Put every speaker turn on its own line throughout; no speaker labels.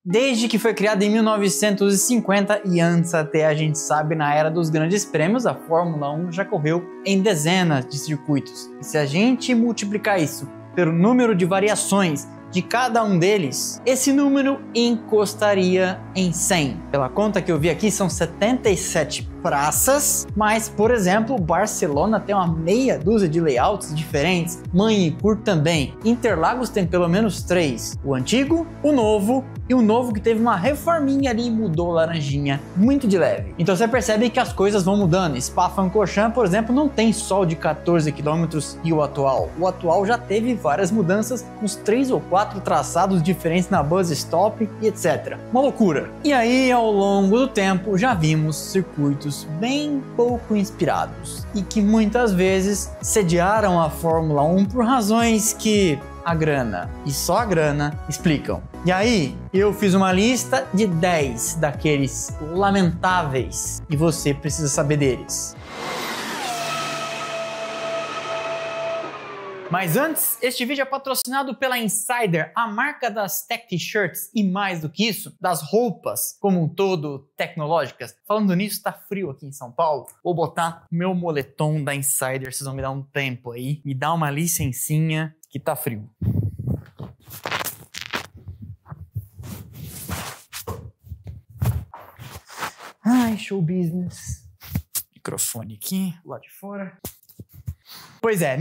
Desde que foi criada em 1950 e antes até a gente sabe na era dos grandes prêmios, a Fórmula 1 já correu em dezenas de circuitos. E se a gente multiplicar isso pelo número de variações de cada um deles, esse número encostaria em 100. Pela conta que eu vi aqui, são 77 praças, mas, por exemplo, Barcelona tem uma meia dúzia de layouts diferentes, Manicur também, Interlagos tem pelo menos 3, o antigo, o novo e o novo que teve uma reforminha ali e mudou laranjinha, muito de leve. Então você percebe que as coisas vão mudando. Spa-Francorchamps, por exemplo, não tem sol de 14 km e o atual já teve várias mudanças, uns 3 ou 4 traçados diferentes na bus stop e etc. Uma loucura. E aí, ao longo do tempo, já vimos circuitos bem pouco inspirados e que muitas vezes sediaram a Fórmula 1 por razões que a grana e só a grana explicam. E aí, eu fiz uma lista de 10 daqueles lamentáveis e você precisa saber deles. Mas antes, este vídeo é patrocinado pela Insider, a marca das tech t-shirts e mais do que isso, das roupas como um todo tecnológicas. Falando nisso, tá frio aqui em São Paulo. Vou botar meu moletom da Insider, vocês vão me dar um tempo aí. Me dá uma licencinha que tá frio. Ai, show business. Microfone aqui, lá de fora. Pois é,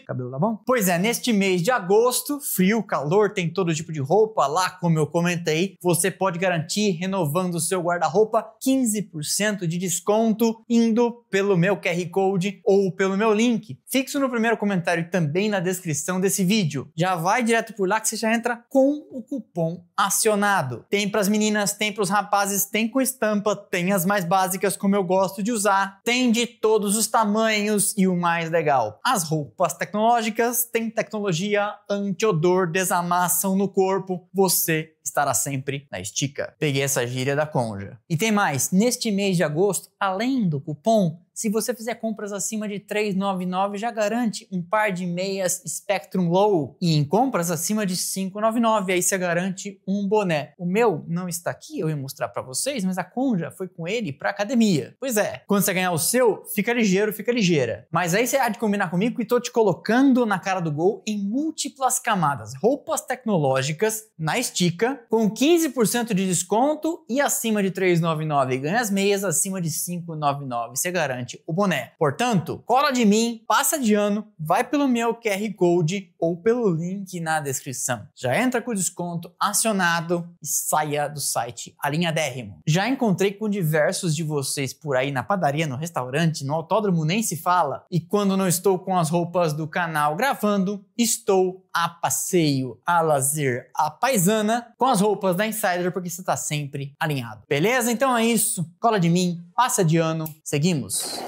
cabelo tá bom? Pois é, neste mês de agosto, frio, calor, tem todo tipo de roupa lá, como eu comentei, você pode garantir, renovando o seu guarda-roupa, 15% de desconto indo pelo meu QR Code ou pelo meu link, fixo no primeiro comentário e também na descrição desse vídeo. Já vai direto por lá que você já entra com o cupom acionado. Tem pras meninas, tem pros rapazes, tem com estampa, tem as mais básicas como eu gosto de usar, tem de todos os tamanhos e o mais legal. As roupas tecnológicas têm tecnologia anti-odor, desamassam no corpo, você estará sempre na estica. Peguei essa gíria da Conja. E tem mais, neste mês de agosto, além do cupom, se você fizer compras acima de R$ 3,99, já garante um par de meias Spectrum Low. E em compras acima de R$ 5,99, aí você garante um boné. O meu não está aqui, eu ia mostrar para vocês, mas a Conja foi com ele para academia. Pois é, quando você ganhar o seu, fica ligeiro, fica ligeira. Mas aí você há de combinar comigo que estou te colocando na cara do gol em múltiplas camadas. Roupas tecnológicas na estica, com 15% de desconto e acima de R$ 3,99 ganha as meias, acima de R$ 5,99 você garante o boné. Portanto, cola de mim, passa de ano, vai pelo meu QR Code ou pelo link na descrição. Já entra com o desconto acionado e saia do site alinhadérrimo. Já encontrei com diversos de vocês por aí na padaria, no restaurante, no autódromo nem se fala. E quando não estou com as roupas do canal gravando, estou a passeio, a lazer, a paisana com as roupas da Insider porque você está sempre alinhado. Beleza? Então é isso. Cola de mim, passa de ano, seguimos.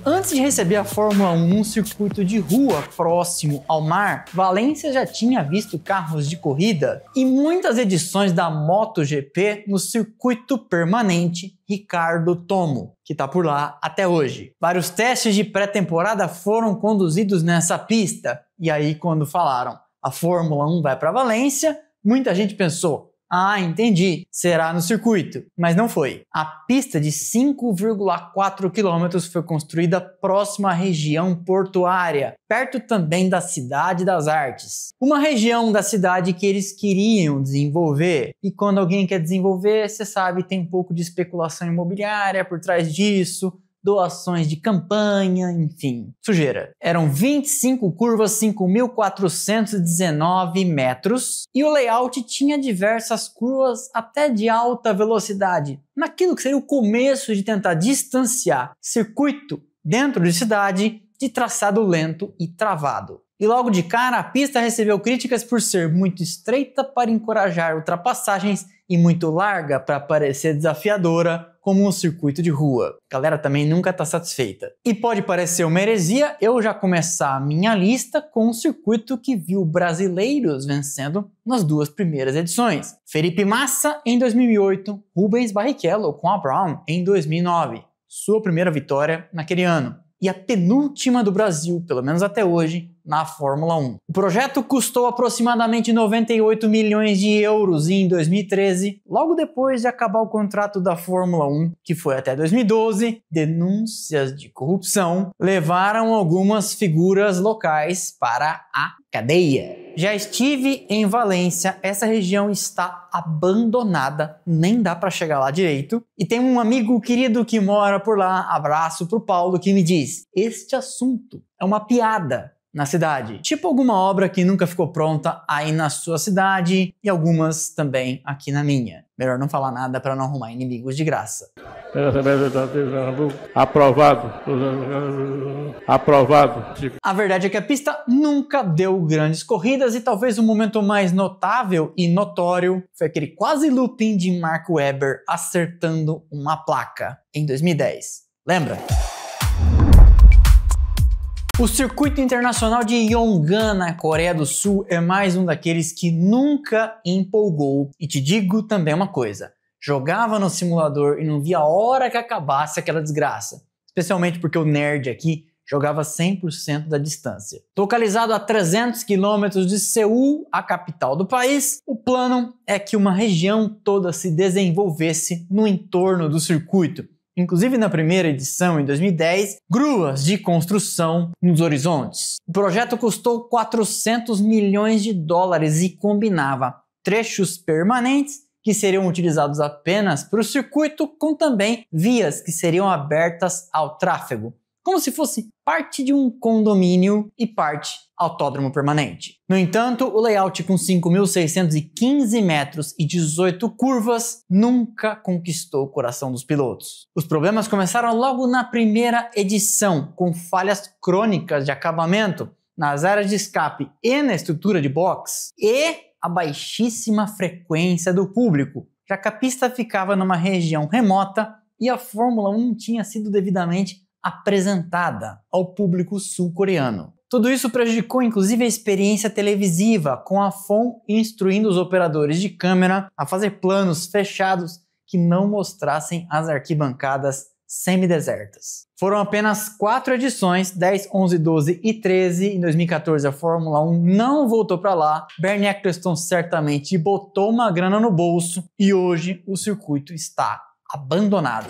Antes de receber a Fórmula 1 num circuito de rua próximo ao mar, Valência já tinha visto carros de corrida e muitas edições da MotoGP no circuito permanente Ricardo Tomo, que está por lá até hoje. Vários testes de pré-temporada foram conduzidos nessa pista e aí quando falaram a Fórmula 1 vai para Valência, muita gente pensou: ah, entendi, será no circuito. Mas não foi. A pista de 5,4 km foi construída próxima à região portuária, perto também da Cidade das Artes. Uma região da cidade que eles queriam desenvolver. E quando alguém quer desenvolver, você sabe, tem um pouco de especulação imobiliária por trás disso, doações de campanha, enfim, sujeira. Eram 25 curvas, 5.419 metros e o layout tinha diversas curvas até de alta velocidade, naquilo que seria o começo de tentar distanciar circuito dentro de cidade de traçado lento e travado. E logo de cara a pista recebeu críticas por ser muito estreita para encorajar ultrapassagens e muito larga para parecer desafiadora como um circuito de rua. A galera também nunca está satisfeita. E pode parecer uma heresia eu já começar a minha lista com um circuito que viu brasileiros vencendo nas duas primeiras edições. Felipe Massa em 2008, Rubens Barrichello com a Brown em 2009. Sua primeira vitória naquele ano. e a penúltima do Brasil, pelo menos até hoje, na Fórmula 1. O projeto custou aproximadamente 98 milhões de euros e em 2013, logo depois de acabar o contrato da Fórmula 1, que foi até 2012, denúncias de corrupção levaram algumas figuras locais para a cadeia. Já estive em Valência, essa região está abandonada, nem dá para chegar lá direito. E tem um amigo querido que mora por lá, abraço pro Paulo, que me diz: este assunto é uma piada na cidade. Tipo alguma obra que nunca ficou pronta aí na sua cidade e algumas também aqui na minha. Melhor não falar nada para não arrumar inimigos de graça.
Aprovado. Aprovado.
A verdade é que a pista nunca deu grandes corridas e talvez o momento mais notável e notório foi aquele quase looping de Mark Webber acertando uma placa em 2010. Lembra? O circuito internacional de Yongan, na Coreia do Sul, é mais um daqueles que nunca empolgou. E te digo também uma coisa, jogava no simulador e não via a hora que acabasse aquela desgraça. Especialmente porque o nerd aqui jogava 100% da distância. Localizado a 300 km de Seul, a capital do país, o plano é que uma região toda se desenvolvesse no entorno do circuito. Inclusive na primeira edição, em 2010, gruas de construção nos horizontes. O projeto custou 400 milhões de dólares e combinava trechos permanentes que seriam utilizados apenas para o circuito, com também vias que seriam abertas ao tráfego, como se fosse parte de um condomínio e parte autódromo permanente. No entanto, o layout com 5.615 metros e 18 curvas nunca conquistou o coração dos pilotos. Os problemas começaram logo na primeira edição, com falhas crônicas de acabamento nas áreas de escape e na estrutura de box, e a baixíssima frequência do público, já que a pista ficava numa região remota e a Fórmula 1 tinha sido devidamente apresentada ao público sul-coreano. Tudo isso prejudicou inclusive a experiência televisiva, com a FOM instruindo os operadores de câmera a fazer planos fechados que não mostrassem as arquibancadas semidesertas. Foram apenas 4 edições, 10, 11, 12 e 13. Em 2014 a Fórmula 1 não voltou para lá. Bernie Ecclestone certamente botou uma grana no bolso e hoje o circuito está abandonado.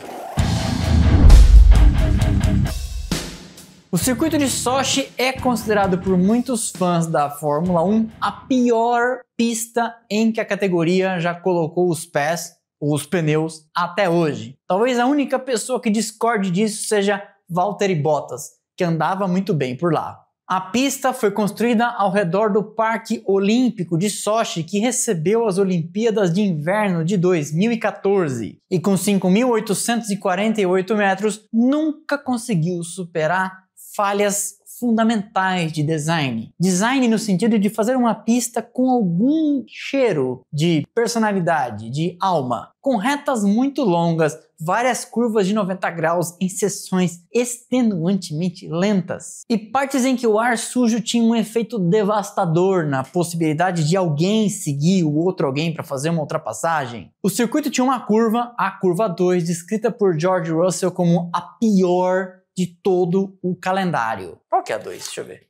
O circuito de Sochi é considerado por muitos fãs da Fórmula 1 a pior pista em que a categoria já colocou os pés ou os pneus até hoje. Talvez a única pessoa que discorde disso seja Valtteri Bottas, que andava muito bem por lá. A pista foi construída ao redor do Parque Olímpico de Sochi, que recebeu as Olimpíadas de Inverno de 2014. E com 5.848 metros, nunca conseguiu superar falhas fundamentais de design. Design no sentido de fazer uma pista com algum cheiro de personalidade, de alma. Com retas muito longas, várias curvas de 90 graus em seções extenuantemente lentas. E partes em que o ar sujo tinha um efeito devastador na possibilidade de alguém seguir o outro alguém para fazer uma ultrapassagem. O circuito tinha uma curva, a curva 2, descrita por George Russell como a pior de todo o calendário. Qual que é a 2? Deixa eu ver.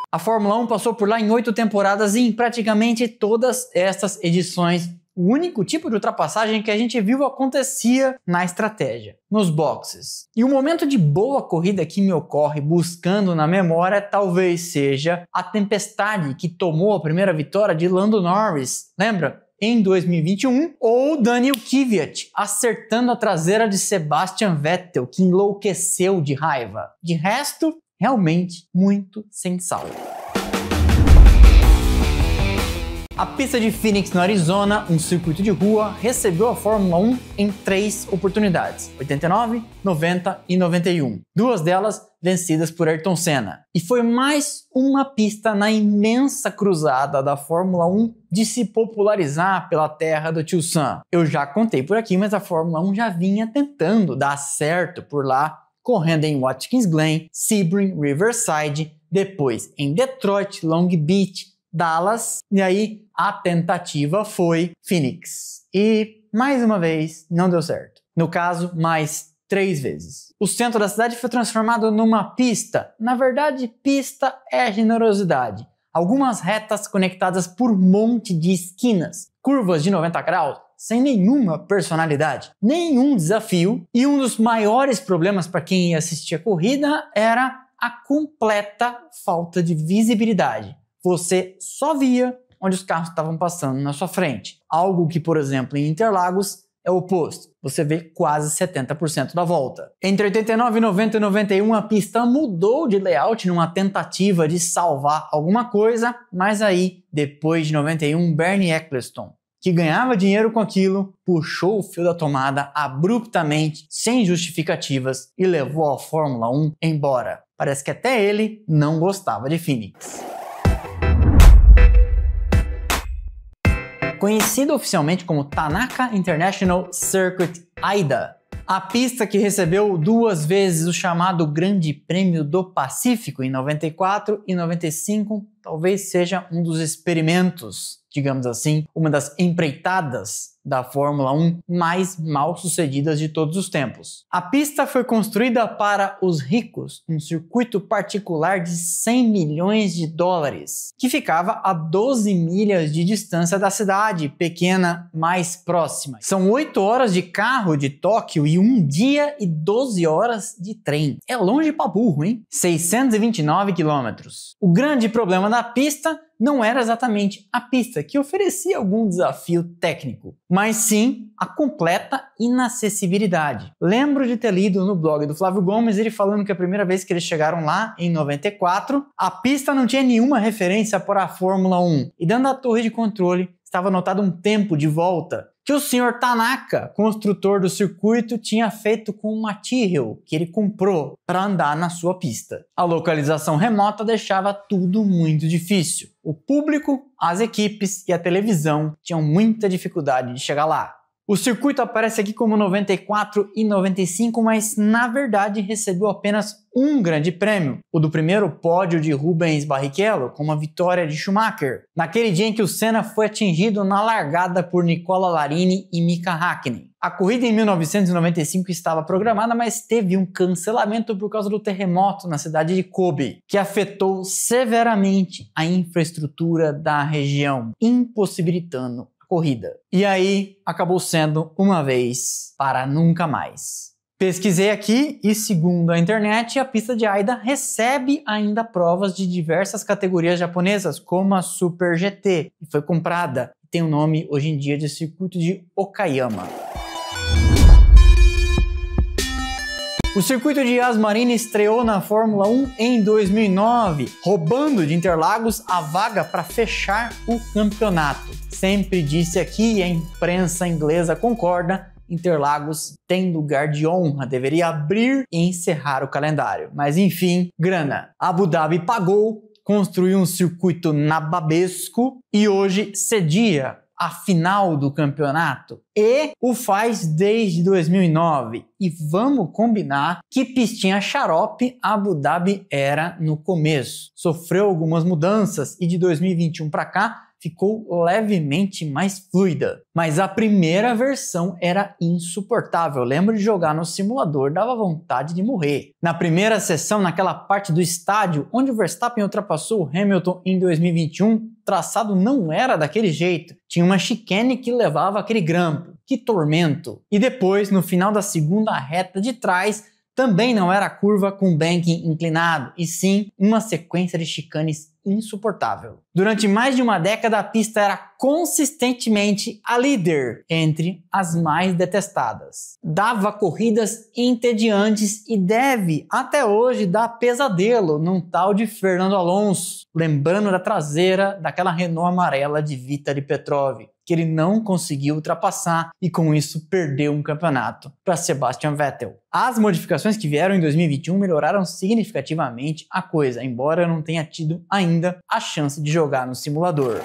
A Fórmula 1 passou por lá em 8 temporadas e em praticamente todas essas edições, o único tipo de ultrapassagem que a gente viu acontecia na estratégia, nos boxes. E o momento de boa corrida que me ocorre buscando na memória talvez seja a tempestade que tomou a primeira vitória de Lando Norris. Lembra? Em 2021, ou Daniel Kvyat acertando a traseira de Sebastian Vettel, que enlouqueceu de raiva. De resto, realmente muito sem sal. A pista de Phoenix, no Arizona, um circuito de rua, recebeu a Fórmula 1 em 3 oportunidades, 89, 90 e 91. 2 delas vencidas por Ayrton Senna. E foi mais uma pista na imensa cruzada da Fórmula 1 de se popularizar pela terra do Tio Sam. Eu já contei por aqui, mas a Fórmula 1 já vinha tentando dar certo por lá, correndo em Watkins Glen, Sebring, Riverside, depois em Detroit, Long Beach, Dallas, e aí a tentativa foi Phoenix. E, mais uma vez, não deu certo. No caso, mais 3 vezes. O centro da cidade foi transformado numa pista. Na verdade, pista é generosidade. Algumas retas conectadas por monte de esquinas, curvas de 90 graus, sem nenhuma personalidade, nenhum desafio, e um dos maiores problemas para quem ia assistir a corrida era a completa falta de visibilidade. Você só via onde os carros estavam passando na sua frente. Algo que, por exemplo, em Interlagos é o oposto. Você vê quase 70% da volta. Entre 89, 90 e 91, a pista mudou de layout numa tentativa de salvar alguma coisa, mas aí, depois de 91, Bernie Ecclestone, que ganhava dinheiro com aquilo, puxou o fio da tomada abruptamente, sem justificativas, e levou a Fórmula 1 embora. Parece que até ele não gostava de Phoenix. Conhecido oficialmente como Tanaka International Circuit AIDA, a pista que recebeu 2 vezes o chamado Grande Prêmio do Pacífico em 94 e 95, talvez seja um dos experimentos, digamos assim, uma das empreitadas da Fórmula 1 mais mal sucedidas de todos os tempos. A pista foi construída para os ricos, um circuito particular de 100 milhões de dólares, que ficava a 12 milhas de distância da cidade pequena mais próxima. São 8 horas de carro de Tóquio e 1 dia e 12 horas de trem. É longe pra burro, hein? 629 quilômetros. O grande problema da pista não era exatamente a pista, que oferecia algum desafio técnico, mas sim a completa inacessibilidade. Lembro de ter lido no blog do Flávio Gomes ele falando que a primeira vez que eles chegaram lá, em 94, a pista não tinha nenhuma referência para a Fórmula 1, e dentro da torre de controle estava anotado um tempo de volta que o Sr. Tanaka, construtor do circuito, tinha feito com uma Tyrrell que ele comprou para andar na sua pista. A localização remota deixava tudo muito difícil. O público, as equipes e a televisão tinham muita dificuldade de chegar lá. O circuito aparece aqui como 94 e 95, mas na verdade recebeu apenas um grande prêmio, o do primeiro pódio de Rubens Barrichello, com uma vitória de Schumacher, naquele dia em que o Senna foi atingido na largada por Nicola Larini e Mika Häkkinen. A corrida em 1995 estava programada, mas teve um cancelamento por causa do terremoto na cidade de Kobe, que afetou severamente a infraestrutura da região, impossibilitando corrida. E aí acabou sendo uma vez para nunca mais. Pesquisei aqui e, segundo a internet, a pista de AIDA recebe ainda provas de diversas categorias japonesas, como a Super GT, que foi comprada e tem o nome hoje em dia de Circuito de Okayama. O circuito de Yas Marina estreou na Fórmula 1 em 2009, roubando de Interlagos a vaga para fechar o campeonato. Sempre disse aqui e a imprensa inglesa concorda, Interlagos tem lugar de honra, deveria abrir e encerrar o calendário. Mas enfim, grana. Abu Dhabi pagou, construiu um circuito nababesco e hoje cedia a final do campeonato e o faz desde 2009. E vamos combinar que pistinha xarope Abu Dhabi era no começo. Sofreu algumas mudanças e de 2021 para cá ficou levemente mais fluida. Mas a primeira versão era insuportável. Lembro de jogar no simulador, dava vontade de morrer. Na primeira sessão, naquela parte do estádio onde o Verstappen ultrapassou o Hamilton em 2021, o traçado não era daquele jeito. Tinha uma chicane que levava aquele grampo. Que tormento! E depois, no final da segunda reta de trás, também não era curva com banking inclinado, e sim uma sequência de chicanes insuportável. Durante mais de uma década, a pista era consistentemente a líder entre as mais detestadas. Dava corridas entediantes e deve, até hoje, dar pesadelo num tal de Fernando Alonso, lembrando da traseira daquela Renault amarela de Vitaly Petrov, que ele não conseguiu ultrapassar e com isso perdeu um campeonato para Sebastian Vettel. As modificações que vieram em 2021 melhoraram significativamente a coisa, embora eu não tenha tido ainda a chance de jogar no simulador.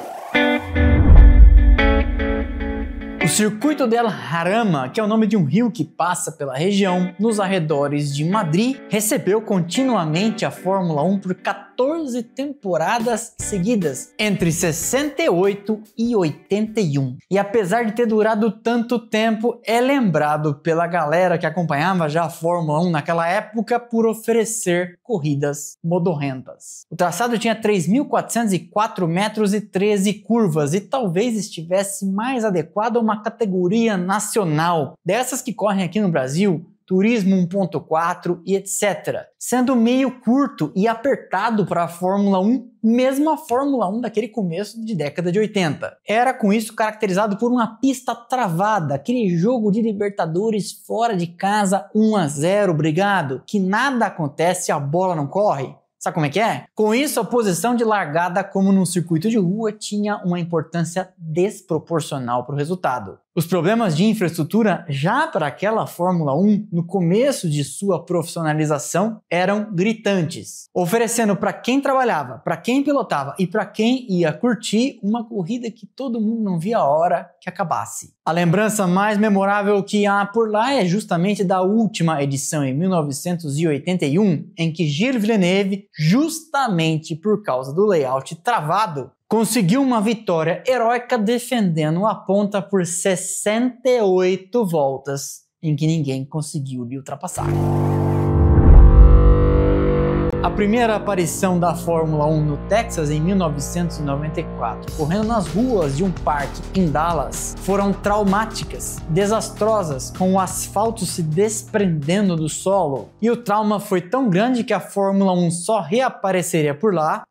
O O circuito del Jarama, que é o nome de um rio que passa pela região nos arredores de Madrid, recebeu continuamente a Fórmula 1 por 14 temporadas seguidas, entre 68 e 81. E apesar de ter durado tanto tempo, é lembrado pela galera que acompanhava já a Fórmula 1 naquela época por oferecer corridas modorrentas. O traçado tinha 3.404 metros e 13 curvas e talvez estivesse mais adequado a uma categoria nacional, dessas que correm aqui no Brasil, Turismo 1.4 e etc. Sendo meio curto e apertado para a Fórmula 1, mesmo a Fórmula 1 daquele começo de década de 80. Era com isso caracterizado por uma pista travada, aquele jogo de Libertadores fora de casa 1-0, obrigado, que nada acontece, a bola não corre. Sabe como é que é? Com isso, a posição de largada, como num circuito de rua, tinha uma importância desproporcional para o resultado. Os problemas de infraestrutura, já para aquela Fórmula 1, no começo de sua profissionalização, eram gritantes, oferecendo para quem trabalhava, para quem pilotava e para quem ia curtir uma corrida que todo mundo não via a hora que acabasse. A lembrança mais memorável que há por lá é justamente da última edição, em 1981, em que Gilles Villeneuve, justamente por causa do layout travado, conseguiu uma vitória heróica defendendo a ponta por 68 voltas, em que ninguém conseguiu lhe ultrapassar. A primeira aparição da Fórmula 1 no Texas em 1994, correndo nas ruas de um parque em Dallas, foram traumáticas, desastrosas, com o asfalto se desprendendo do solo. E o trauma foi tão grande que a Fórmula 1 só reapareceria por lá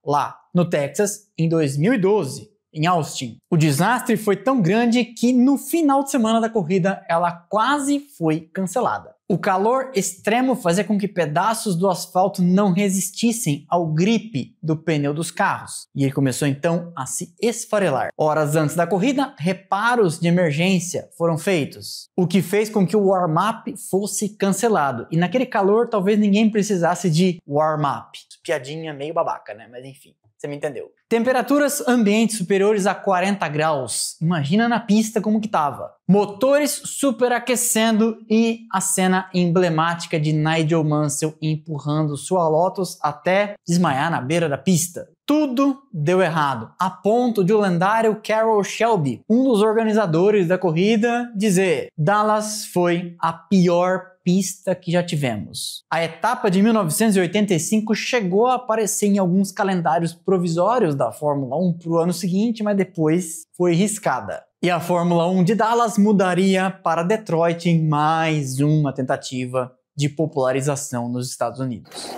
no Texas, em 2012, em Austin. O desastre foi tão grande que no final de semana da corrida ela quase foi cancelada. O calor extremo fazia com que pedaços do asfalto não resistissem ao gripe do pneu dos carros, e ele começou então a se esfarelar. Horas antes da corrida, reparos de emergência foram feitos, o que fez com que o warm-up fosse cancelado, e naquele calor talvez ninguém precisasse de warm-up. Piadinha meio babaca, né? Mas enfim. Você me entendeu. Temperaturas ambientes superiores a 40 graus. Imagina na pista como que tava. Motores superaquecendo e a cena emblemática de Nigel Mansell empurrando sua Lotus até desmaiar na beira da pista. Tudo deu errado, a ponto de o lendário Carroll Shelby, um dos organizadores da corrida, dizer: Dallas foi a pior pista que já tivemos. A etapa de 1985 chegou a aparecer em alguns calendários provisórios da Fórmula 1 para o ano seguinte, mas depois foi riscada. E a Fórmula 1 de Dallas mudaria para Detroit em mais uma tentativa de popularização nos Estados Unidos.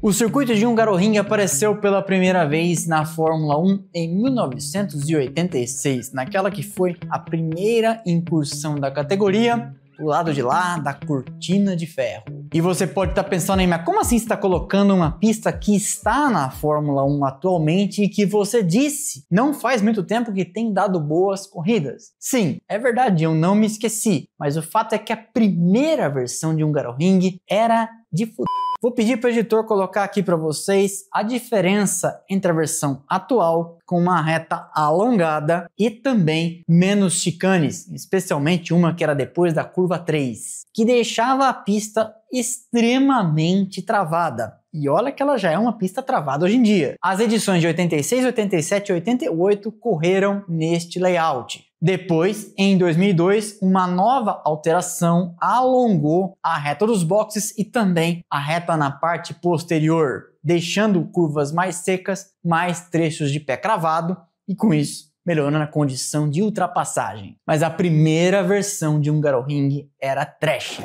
O circuito de Hungaroring apareceu pela primeira vez na Fórmula 1 em 1986, naquela que foi a primeira incursão da categoria do lado de lá da cortina de ferro. E você pode estar pensando, mas como assim você está colocando uma pista que está na Fórmula 1 atualmente e que você disse não faz muito tempo que tem dado boas corridas? Sim, é verdade, eu não me esqueci, mas o fato é que a primeira versão de Hungaroring era de f***. Vou pedir para o editor colocar aqui para vocês a diferença entre a versão atual com uma reta alongada e também menos chicanes, especialmente uma que era depois da curva 3, que deixava a pista extremamente travada. E olha que ela já é uma pista travada hoje em dia. As edições de 86, 87 e 88 correram neste layout. Depois, em 2002, uma nova alteração alongou a reta dos boxes e também a reta na parte posterior, deixando curvas mais secas, mais trechos de pé cravado e com isso melhorando a condição de ultrapassagem. Mas a primeira versão de Hungaroring era trash.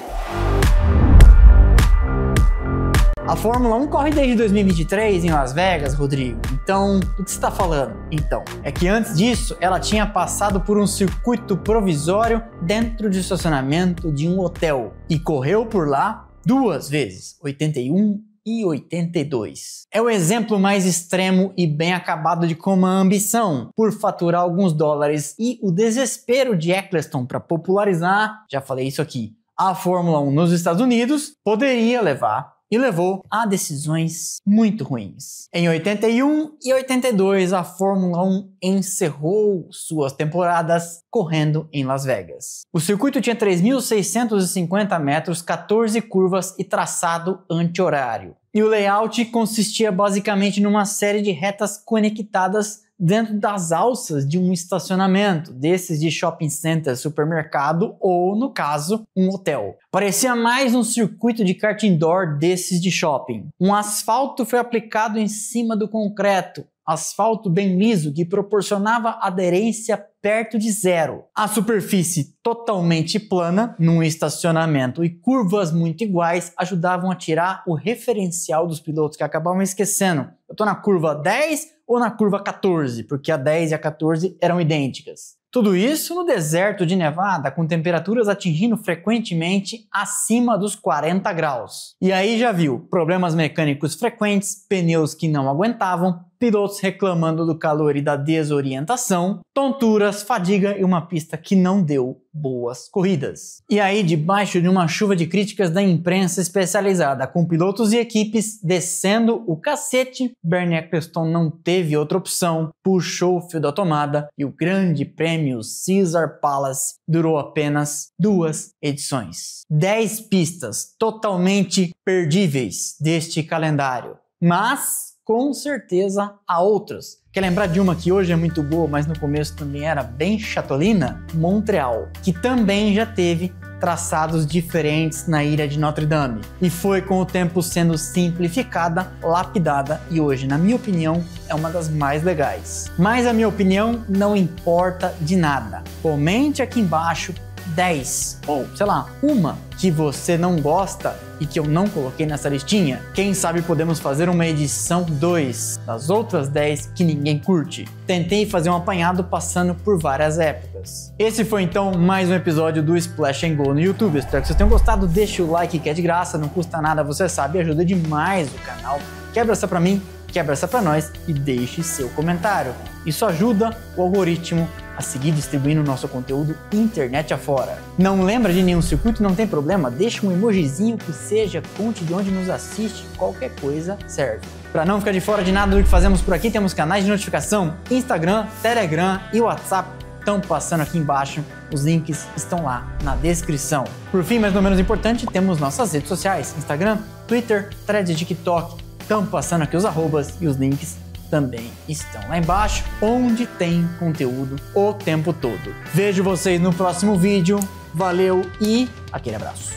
A Fórmula 1 corre desde 2023 em Las Vegas, Rodrigo. Então, do que você está falando? Então, é que antes disso, ela tinha passado por um circuito provisório dentro de estacionamento de um hotel e correu por lá 2 vezes, 81 e 82. É o exemplo mais extremo e bem acabado de como a ambição por faturar alguns dólares e o desespero de Eccleston para popularizar, já falei isso aqui, a Fórmula 1 nos Estados Unidos poderia levar e levou a decisões muito ruins. Em 81 e 82, a Fórmula 1 encerrou suas temporadas correndo em Las Vegas. O circuito tinha 3.650 metros, 14 curvas e traçado anti-horário. E o layout consistia basicamente numa série de retas conectadas dentro das alças de um estacionamento, desses de shopping center, supermercado ou, no caso, um hotel. Parecia mais um circuito de kart indoor desses de shopping. Um asfalto foi aplicado em cima do concreto, asfalto bem liso que proporcionava aderência perto de zero. A superfície totalmente plana, num estacionamento e curvas muito iguais ajudavam a tirar o referencial dos pilotos que acabavam esquecendo. Eu estou na curva 10 ou na curva 14, porque a 10 e a 14 eram idênticas. Tudo isso no deserto de Nevada, com temperaturas atingindo frequentemente acima dos 40 graus. E aí já viu, problemas mecânicos frequentes, pneus que não aguentavam, pilotos reclamando do calor e da desorientação, tonturas, fadiga e uma pista que não deu boas corridas. E aí, debaixo de uma chuva de críticas da imprensa especializada, com pilotos e equipes descendo o cacete, Bernie Ecclestone não teve outra opção, puxou o fio da tomada e o grande prêmio Caesar Palace durou apenas 2 edições. 10 pistas totalmente perdíveis deste calendário. Mas com certeza há outras. Quer lembrar de uma que hoje é muito boa, mas no começo também era bem chatolina? Montreal, que também já teve traçados diferentes na ilha de Notre Dame e foi com o tempo sendo simplificada, lapidada e hoje, na minha opinião, é uma das mais legais. Mas a minha opinião não importa de nada. Comente aqui embaixo 10 ou, sei lá, uma que você não gosta e que eu não coloquei nessa listinha. Quem sabe podemos fazer uma edição 2 das outras 10 que ninguém curte. Tentei fazer um apanhado passando por várias épocas. Esse foi então mais um episódio do Splash and Go no YouTube. Espero que vocês tenham gostado. Deixa o like que é de graça, não custa nada, você sabe, ajuda demais o canal. Quebra essa pra mim, quebra essa pra nós e deixe seu comentário. Isso ajuda o algoritmo a seguir distribuindo nosso conteúdo internet afora. Não lembra de nenhum circuito? Não tem problema, deixa um emojizinho que seja, conte de onde nos assiste, qualquer coisa serve. Para não ficar de fora de nada do que fazemos por aqui, temos canais de notificação, Instagram, Telegram e WhatsApp estão passando aqui embaixo, os links estão lá na descrição. Por fim, mas não menos importante, temos nossas redes sociais, Instagram, Twitter, Threads e TikTok, estão passando aqui os arrobas e os links também estão lá embaixo, onde tem conteúdo o tempo todo. Vejo vocês no próximo vídeo, valeu e aquele abraço.